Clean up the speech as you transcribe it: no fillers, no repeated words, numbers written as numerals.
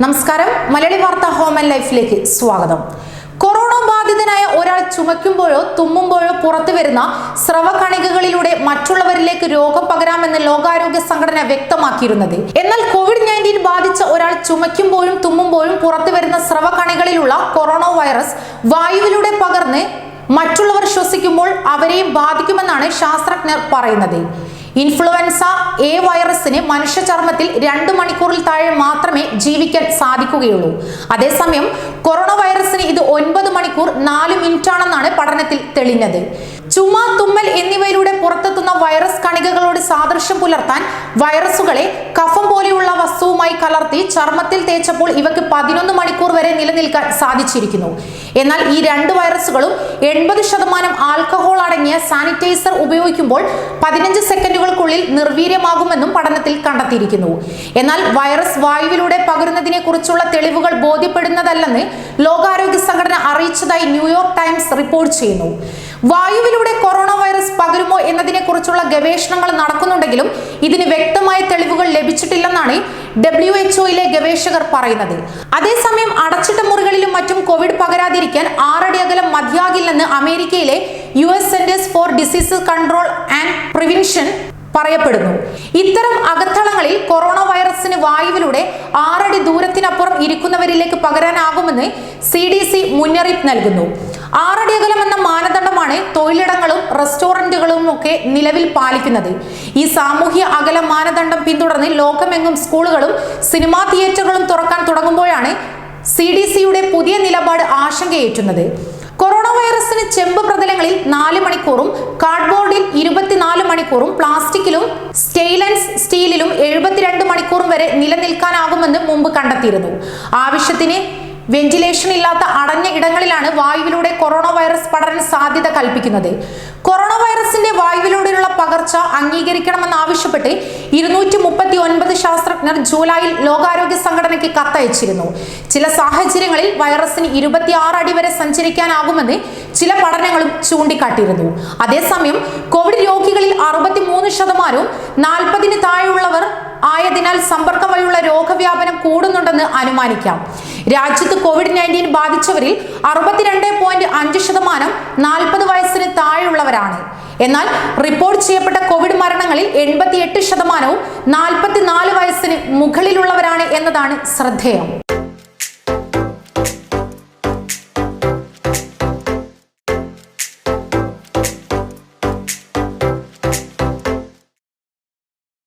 നമസ്കാരം, മലയാളി വാർത്ത home and ലൈഫിലേക്ക് സ്വാഗതം. കൊറോണ ബാധിതനായ ഒരാൾ ചുമയ്ക്കുമ്പോഴോ തുമ്മുമ്പോഴോ പുറത്തു വരുന്ന സ്രവകണികകളിലൂടെ മറ്റുള്ളവരിലേക്ക് രോഗം പകരാമെന്ന് ലോകാരോഗ്യ സംഘടന വ്യക്തമാക്കിയിരുന്നത്. എന്നാൽ COVID-19 ബാധിച്ച ഒരാൾ ചുമയ്ക്കുമ്പോഴും തുമ്മുമ്പോഴും പുറത്തു വരുന്ന സ്രവകണികളിലുള്ള കൊറോണ വൈറസ് വായുവിലൂടെ പകർന്ന് മറ്റുള്ളവർ ശ്വസിക്കുമ്പോൾ അവരെയും ബാധിക്കുമെന്നാണ് ശാസ്ത്രജ്ഞർ പറയുന്നത്. ഇൻഫ്ലുവൻസ എ വൈറസിന് മനുഷ്യ ചർമ്മത്തിൽ 2 മണിക്കൂറിൽ താഴെ മാത്രമേ ജീവിക്കാൻ സാധിക്കുകയുള്ളൂ. അതേസമയം കൊറോണ വൈറസിന് ഇത് 9 മണിക്കൂർ 4 മിനിറ്റാണെന്നാണ് പഠനത്തിൽ തെളിഞ്ഞത്. ചുമ, തുമ്മൽ എന്നിവയിലൂടെ പുറത്തെത്തുന്ന വൈറസ് കണികകളോട് സാദൃശ്യം പുലർത്താൻ വൈറസുകളെ കഫം പോലെയുള്ള വസ്തുവുമായി കലർത്തി ചർമ്മത്തിൽ തേച്ചപ്പോൾ ഇവയ്ക്ക് 11 മണിക്കൂർ വരെ നിലനിൽക്കാൻ സാധിച്ചിരിക്കുന്നു. എന്നാൽ ഈ 2 വൈറസുകളും 80% ആൽക്കഹോൾ അടങ്ങിയ സാനിറ്റൈസർ ഉപയോഗിക്കുമ്പോൾ 15 സെക്കൻഡുകൾക്കുള്ളിൽ നിർവീര്യമാകുമെന്നും പഠനത്തിൽ കണ്ടെത്തിയിരിക്കുന്നു. എന്നാൽ വൈറസ് വായുവിലൂടെ പകരുന്നതിനെ കുറിച്ചുള്ള തെളിവുകൾ ബോധ്യപ്പെടുന്നതല്ലെന്ന് ലോകാരോഗ്യ സംഘടന അറിയിച്ചതായി ന്യൂയോർക്ക് ടൈംസ് റിപ്പോർട്ട് ചെയ്യുന്നു. വായുവിലൂടെ കൊറോണ വൈറസ് പകരുമോ എന്നതിനെ കുറിച്ചുള്ള ഗവേഷണങ്ങൾ നടക്കുന്നുണ്ടെങ്കിലും ഇതിന് വ്യക്തമായ തെളിവുകൾ ലഭിച്ചിട്ടില്ലെന്നാണ് WHO ഗവേഷകർ പറയുന്നത്. അതേസമയം അടച്ചിട്ട മുറികളിലും മറ്റും കോവിഡ് പകരാതിരിക്കാൻ 6 അടി അകലം മതിയാകില്ലെന്ന് അമേരിക്കയിലെ US centres four disease control and prevention പറയപ്പെടുന്നു. ഇത്തരം അകത്തളങ്ങളിൽ കൊറോണ വൈറസിന് വായുവിലൂടെ 6 അടി ദൂരത്തിനപ്പുറം ഇരിക്കുന്നവരിലേക്ക് പകരാനാകുമെന്ന് CDC മുന്നറിയിപ്പ് നൽകുന്നു. 6 അടി അകലം എന്ന മാനദണ്ഡമാണ് തൊഴിലിടങ്ങളും റെസ്റ്റോറന്റുകളും ഒക്കെ നിലവിൽ പാലിക്കുന്നത്. ഈ സാമൂഹ്യ അകല മാനദണ്ഡം പിന്തുടർന്ന് ലോകമെങ്ങും സ്കൂളുകളും സിനിമാ തിയേറ്ററുകളും തുറക്കാൻ തുടങ്ങുമ്പോഴാണ് CDCയുടെ പുതിയ നിലപാട് ആശങ്കയേറ്റുന്നത്. കൊറോണ വൈറസിന് ചെമ്പ് പ്രതലങ്ങളിൽ 4 മണിക്കൂറും കാർഡ്ബോർഡിൽ 24 മണിക്കൂറും പ്ലാസ്റ്റിക്കിലും സ്റ്റെയിൻലെസ് സ്റ്റീലിലും 72 മണിക്കൂറും വരെ നിലനിൽക്കാനാകുമെന്ന് മുമ്പ് കണ്ടെത്തിയിരുന്നു. ആവശ്യത്തിന് വെന്റിലേഷൻ ഇല്ലാത്ത അടഞ്ഞ ഇടങ്ങളിലാണ് വായുവിലൂടെ കൊറോണ വൈറസ് പടരാൻ സാധ്യത കൽപ്പിക്കുന്നത്. കൊറോണ വൈറസിന്റെ വായുവിലൂടെയുള്ള പകർച്ച അംഗീകരിക്കണമെന്നാവശ്യപ്പെട്ട് 239 ശാസ്ത്രജ്ഞർ ജൂലൈയിൽ ലോകാരോഗ്യ സംഘടനയ്ക്ക് കത്തയച്ചിരുന്നു. ചില സാഹചര്യങ്ങളിൽ വൈറസിന് 26 അടി വരെ സഞ്ചരിക്കാനാകുമെന്ന് ചില പഠനങ്ങളും ചൂണ്ടിക്കാട്ടിയിരുന്നു. അതേസമയം കോവിഡ് രോഗികളിൽ 63% 40-ന് താഴെയുള്ളവർ ആയതിനാൽ സമ്പർക്കം വഴിയുള്ള രോഗവ്യാപനം കൂടുന്നുണ്ടെന്ന് അനുമാനിക്കാം. രാജ്യത്ത് COVID-19 ബാധിച്ചവരിൽ 62.5% 40 വയസ്സിന് താഴെയുള്ളവരാണ്. എന്നാൽ റിപ്പോർട്ട് ചെയ്യപ്പെട്ട കോവിഡ് മരണങ്ങളിൽ 88% 44 വയസ്സിന് മുകളിലുള്ളവരാണ് എന്നതാണ് ശ്രദ്ധേയം.